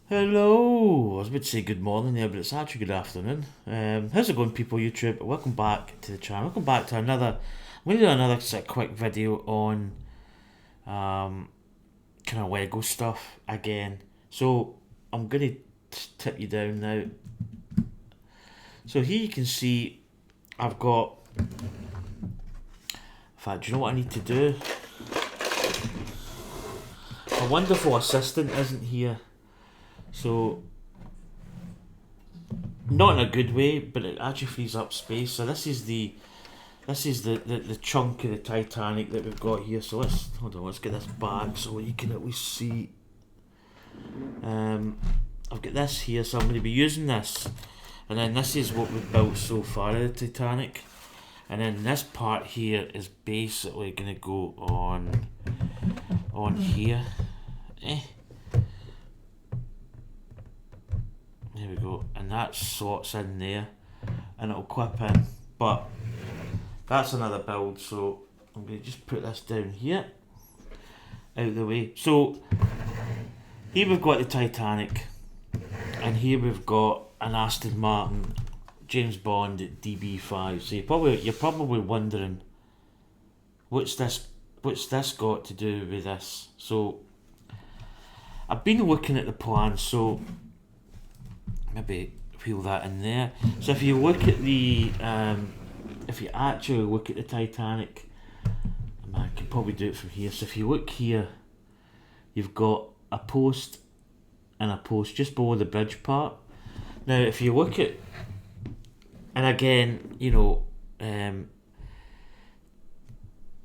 Hello! I was about to say good morning there, but it's actually good afternoon. How's it going, people? YouTube, welcome back to the channel. Welcome back to another. I'm going to do another sort of quick video on kind of Lego stuff again. So I'm going to tip you down now. So here you can see I've got. In fact, do you know what I need to do? My wonderful assistant isn't here, so not in a good way, but it actually frees up space. So this is the chunk of the Titanic that we've got here. So let's get this back so you can at least see. I've got this here, so I'm going to be using this, and then this is what we've built so far of the Titanic, and then this part here is basically going to go on here. There we go, and that slots in there, and it'll clip in. But that's another build, so I'm going to just put this down here, out of the way. So here we've got the Titanic, and here we've got an Aston Martin James Bond at DB5. So you're probably wondering, what's this got to do with this? So I've been looking at the plan, so maybe wheel that in there. So if you look at the if you actually look at the Titanic, I can probably do it from here. So if you look here, you've got a post and a post just below the bridge part. Now if you look at, and again,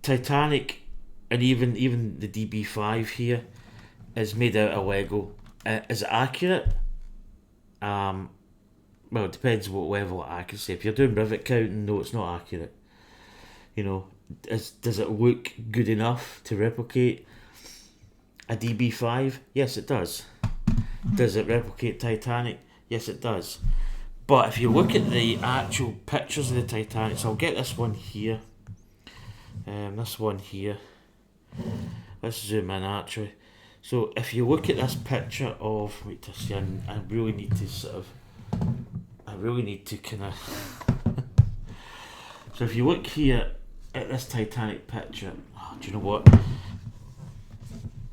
Titanic and even the DB5 here is made out of Lego. Is it accurate? Well, it depends what level of accuracy. If you're doing rivet counting, no, it's not accurate. Does it look good enough to replicate a DB5? Yes, it does. Does it replicate Titanic? Yes, it does. But if you look at the actual pictures of the Titanic, so I'll get this one here. This one here. Let's zoom in actually. So if you look at this picture of, wait to see, I really need to kind of. So if you look here at this Titanic picture, do you know what?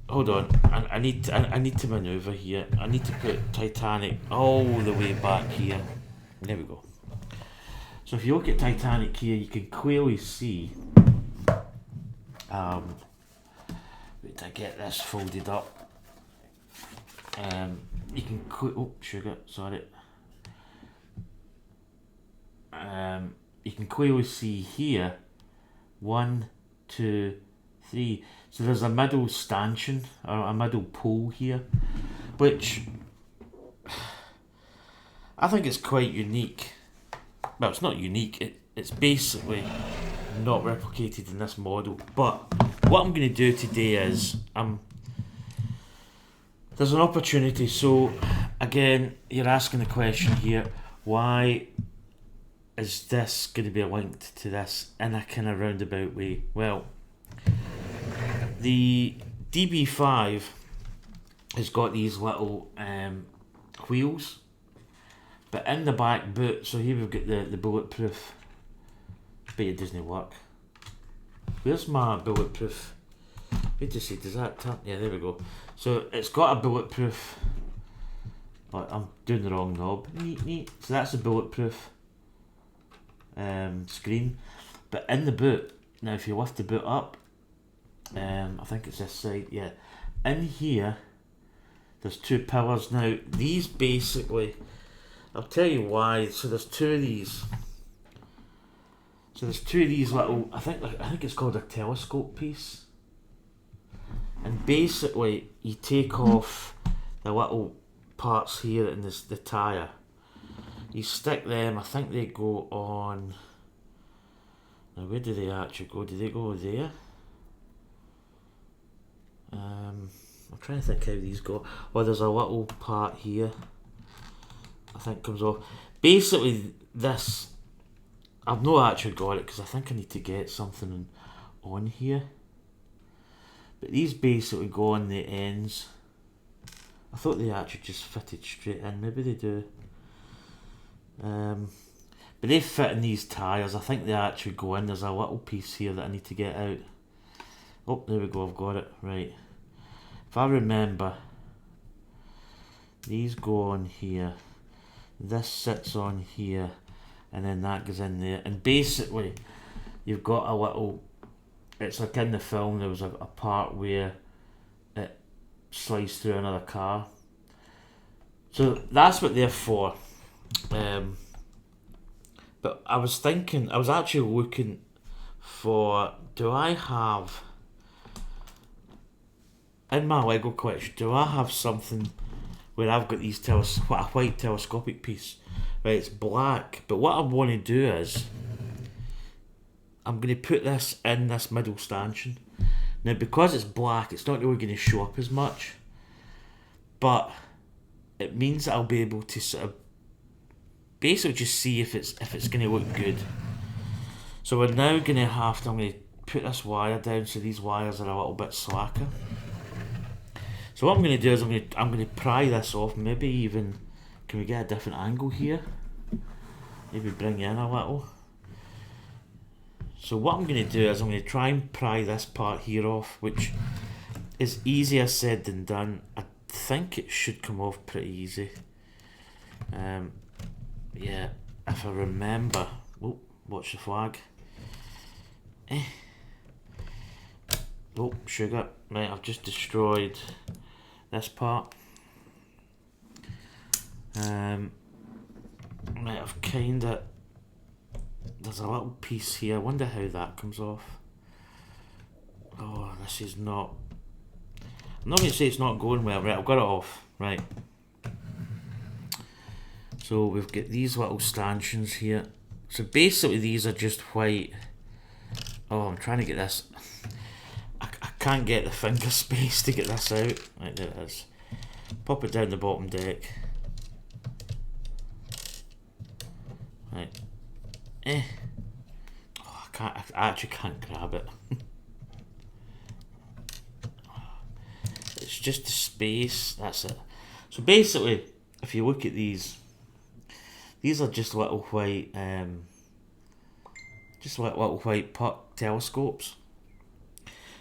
Hold on, I need to manoeuvre here. I need to put Titanic all the way back here. There we go. So if you look at Titanic here, you can clearly see. Wait till I get this folded up. You can sugar, sorry. You can clearly see here, 1, 2, 3. So there's a middle stanchion or a middle pole here, which I think is quite unique. Well, it's not unique. It's basically not replicated in this model. But what I'm going to do today is there's an opportunity. So again, you're asking the question here: why is this going to be linked to this in a kind of roundabout way? Well, the DB5 has got these little wheels, but in the back boot, so here we've got the bulletproof, but it doesn't work. Where's my bulletproof? Wait to see, does that turn? Yeah, there we go. So it's got a bulletproof, but I'm doing the wrong knob. Neat. So that's a bulletproof screen, but in the boot, now if you lift the boot up, I think it's this side, yeah. In here, there's two pillars. Now, these basically, I'll tell you why. So there's two of these. So there's two of these little, I think it's called a telescope piece. And basically, you take off the little parts here in the tyre. You stick them, I think they go on, now where do they actually go? Do they go there? I'm trying to think how these go. Oh, there's a little part here, I think comes off. Basically, this, I've not actually got it because I think I need to get something on here. But these basically go on the ends I thought they actually just fitted straight in. Maybe they do. But they fit in these tyres. I think they actually go in. There's a little piece here that I need to get out. Oh, there we go. I've got it. Right. If I remember, these go on here. This sits on here. And then that goes in there. And basically, you've got a little... It's like in the film, there was a part where it slides through another car. So that's what they're for. But I was thinking, I was actually looking for, do I have, in my Lego collection, do I have something where I've got these a white telescopic piece? Right, it's black, but what I want to do is, I'm going to put this in this middle stanchion. Now, because it's black, it's not really going to show up as much, but it means that I'll be able to sort of basically just see if it's going to look good. So we're now going to have to, I'm going to put this wire down so these wires are a little bit slacker. So what I'm going to do is I'm going to pry this off. Maybe even, can we get a different angle here? Maybe bring in a little. So what I'm going to do is I'm going to try and pry this part here off, which is easier said than done. I think it should come off pretty easy. Yeah, if I remember. Oh, watch the flag. Oh, sugar. Right, I've just destroyed this part. Right, I've kinda... There's a little piece here. I wonder how that comes off. Oh, this is not... I'm not going to say it's not going well. Right, I've got it off. Right. So we've got these little stanchions here. So basically these are just white. Oh, I'm trying to get this. I can't get the finger space to get this out. Right, there it is. Pop it down the bottom deck. Right. Oh, I actually can't grab it. It's just the space, that's it. So basically, if you look at these are just little white, little white puck telescopes.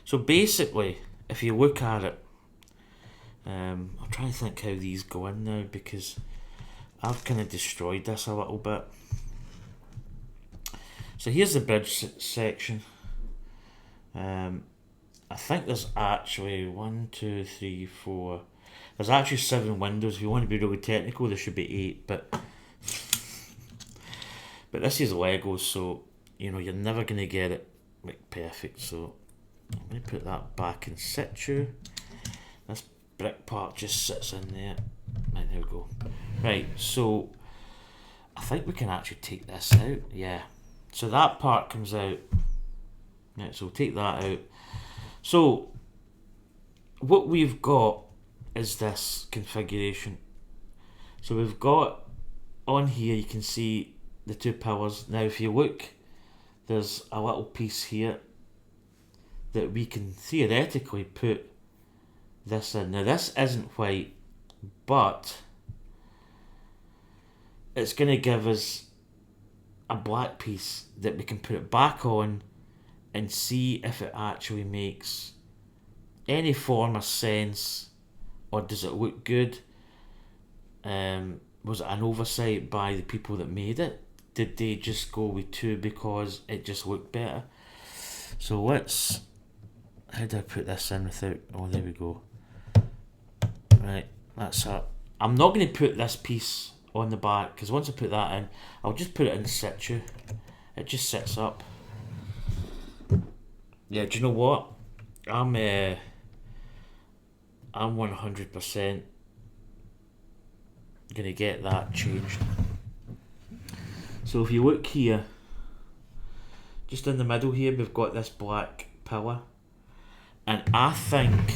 So basically, if you look at it, I'm trying to think how these go in now because I've kind of destroyed this a little bit. So here's the bridge section. I think there's actually 1, 2, 3, 4. There's actually 7 windows. If you want to be really technical, there should be 8, but this is Lego, so you know you're never gonna get it like perfect. So I'm gonna put that back in situ. This brick part just sits in there. Right, there we go. Right, so I think we can actually take this out. Yeah. So that part comes out. Right, so we'll take that out. So what we've got is this configuration. So we've got on here, you can see the 2 pillars. Now if you look, there's a little piece here that we can theoretically put this in. Now this isn't white, but it's going to give us a black piece that we can put it back on and see if it actually makes any form of sense, or does it look good? Was it an oversight by the people that made it? Did they just go with 2 because it just looked better? So let's... How do I put this in without... Oh, there we go. Right, that's it. I'm not going to put this piece on the back, because once I put that in, I'll just put it in situ. It just sits up. Yeah, do you know what? I'm 100% gonna get that changed. So if you look here, just in the middle here, we've got this black pillar, and I think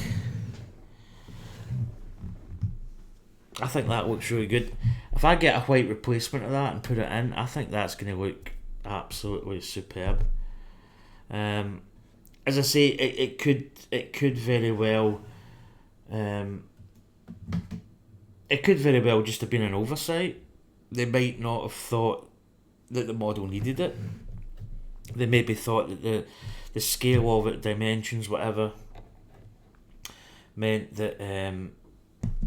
that looks really good. If I get a white replacement of that and put it in, I think that's gonna look absolutely superb. As I say, it could very well it could very well just have been an oversight. They might not have thought that the model needed it. They maybe thought that the scale of it, dimensions, whatever, meant that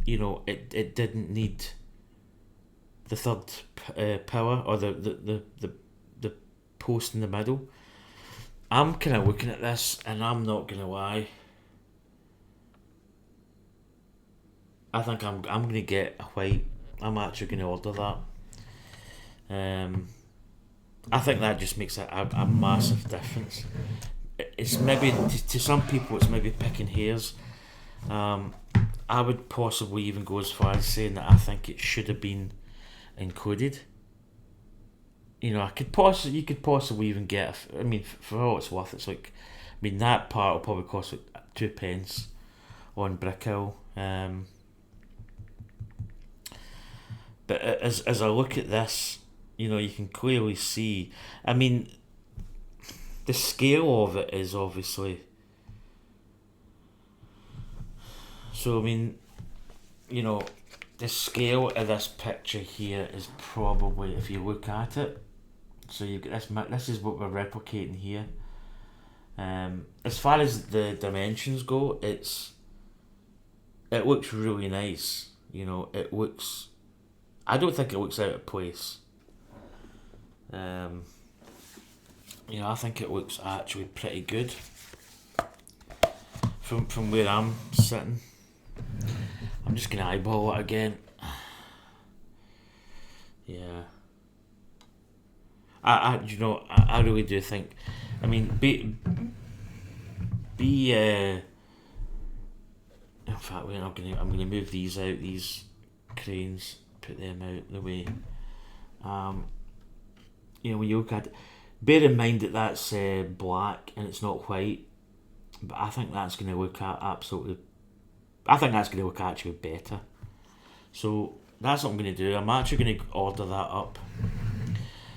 it didn't need the third power or the post in the middle. I'm kind of looking at this, and I'm not gonna lie. I think I'm gonna get a white. I'm actually gonna order that. I think that just makes a massive difference. It's maybe to some people it's maybe picking hairs. I would possibly even go as far as saying that I think it should have been included. You know, you could possibly even get. I mean, for all it's worth, it's like, I mean, that part will probably cost like 2 pence on Brickhill. But as I look at this, you can clearly see. I mean, the scale of it is obviously. So I mean, the scale of this picture here is probably, if you look at it. So you've got this. This is what we're replicating here. As far as the dimensions go, it looks really nice. It looks. I don't think it looks out of place. I think it looks actually pretty good from where I'm sitting. I'm just gonna eyeball it again. Yeah. I really do think. I mean, in fact, I'm gonna move these out. These cranes, put them out the way. When you look at it, bear in mind that that's black and it's not white, but I think that's going to look absolutely. I think that's going to look actually better. So that's what I'm going to do. I'm actually going to order that up,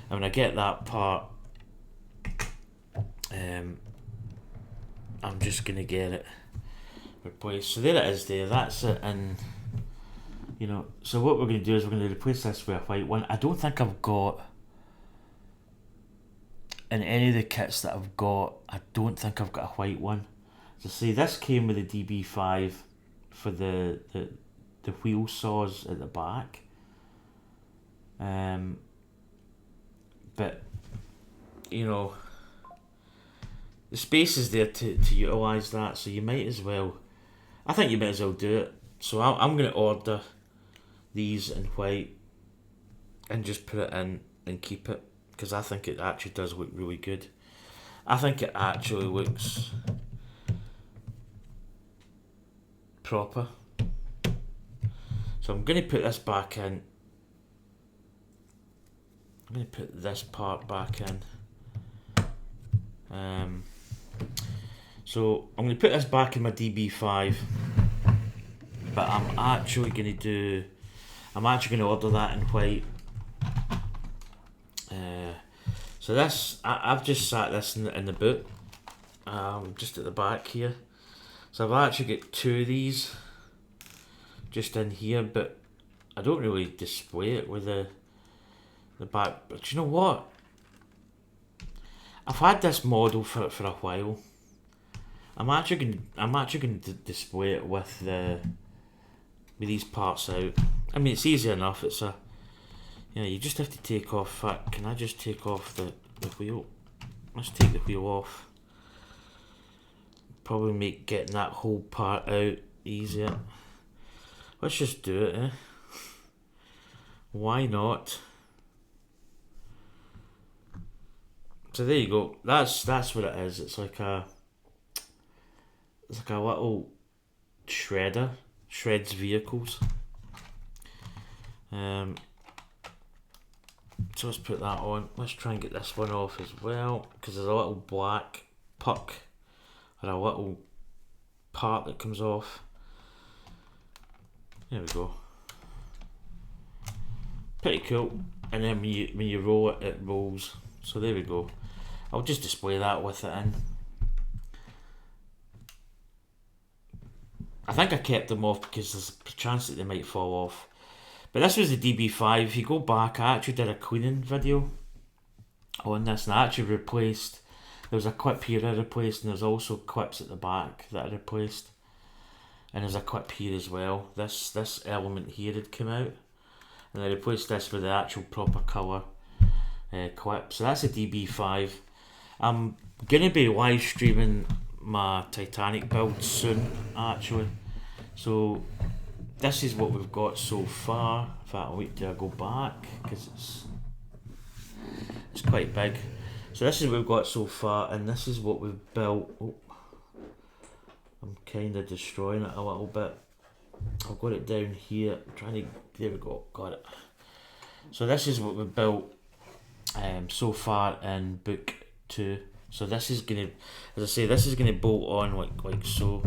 and when I get that part, I'm just going to get it replaced. So there it is. That's it. And so what we're going to do is we're going to replace this with a white one. I don't think I've got. In any of the kits that I've got, I don't think I've got a white one. So see, this came with the DB5 for the wheel saws at the back. But the space is there to utilise that, so you might as well. I think you might as well do it. So I'm going to order these in white and just put it in and keep it. Because I think it actually does look really good. I think it actually looks proper. So I'm going to put this back in. I'm going to put this part back in. So I'm going to put this back in my DB5. But I'm actually going to order that in white. So this, I've just sat this in the boot, just at the back here. So I've actually got 2 of these, just in here, but I don't really display it with the back. But you know what? I've had this model for a while. I'm actually going to display it with these parts out. I mean, it's easy enough. It's a. You just have to take off. Can I just take off the wheel? Let's take the wheel off. Probably make getting that whole part out easier. Let's just do it, eh? Why not? So there you go. That's what it is. It's like a little shredder. Shreds vehicles. So let's put that on. Let's try and get this one off as well, because there's a little black puck or a little part that comes off. There we go. Pretty cool. And then when you roll it, it rolls. So there we go. I'll just display that with it in. I think I kept them off because there's a chance that they might fall off. But this was the DB5. If you go back, I actually did a cleaning video on this, and I actually replaced, there was a clip here I replaced, and there's also clips at the back that I replaced, and there's a clip here as well. This element here had come out, and I replaced this with the actual proper colour clip. So that's a DB5. I'm going to be live streaming my Titanic build soon, actually. So this is what we've got so far. In fact, I'll wait till I go back because it's quite big. So this is what we've got so far, and this is what we've built. Oh, I'm kind of destroying it a little bit. I've got it down here. I'm trying to. There we go. Got it. So this is what we've built so far in book 2. So this is gonna, as I say, this is gonna bolt on like so.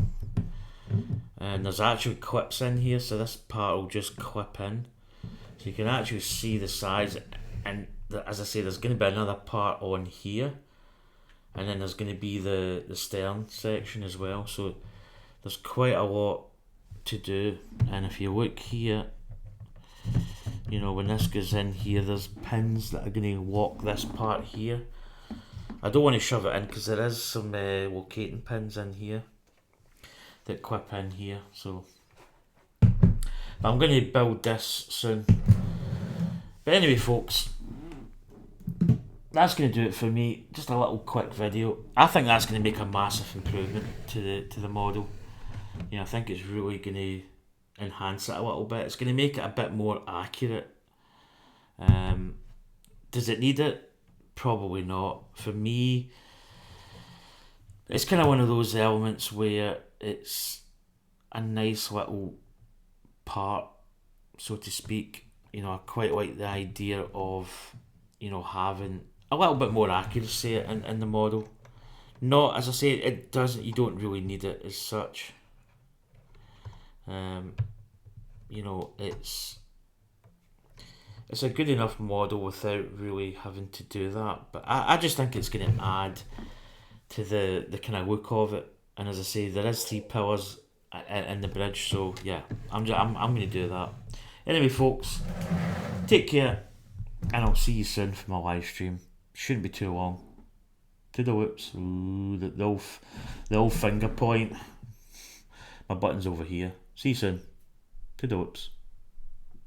And there's actual clips in here, so this part will just clip in, so you can actually see the size. And as I say, there's going to be another part on here, and then there's going to be the stern section as well. So there's quite a lot to do. And if you look here, you know, when this goes in here, there's pins that are going to lock this part here. I don't want to shove it in because there is some locating pins in here that clip in here. So but I'm going to build this soon. But anyway, folks, that's going to do it for me. Just a little quick video. I think that's going to make a massive improvement to the model. You know, I think it's really going to enhance it a little bit. It's going to make it a bit more accurate. Does it need it? Probably not. For me, it's kind of one of those elements where it's a nice little part, so to speak. You know, I quite like the idea of, you know, having a little bit more accuracy in the model. Not, as I say, it doesn't, you don't really need it as such. You know, it's a good enough model without really having to do that. But I just think it's going to add to the kind of look of it. And as I say, there is 3 pillars in the bridge, so yeah, I'm going to do that. Anyway, folks, take care, and I'll see you soon for my live stream. Shouldn't be too long. To the whoops. Ooh, the old finger point. My button's over here. See you soon. To the whoops.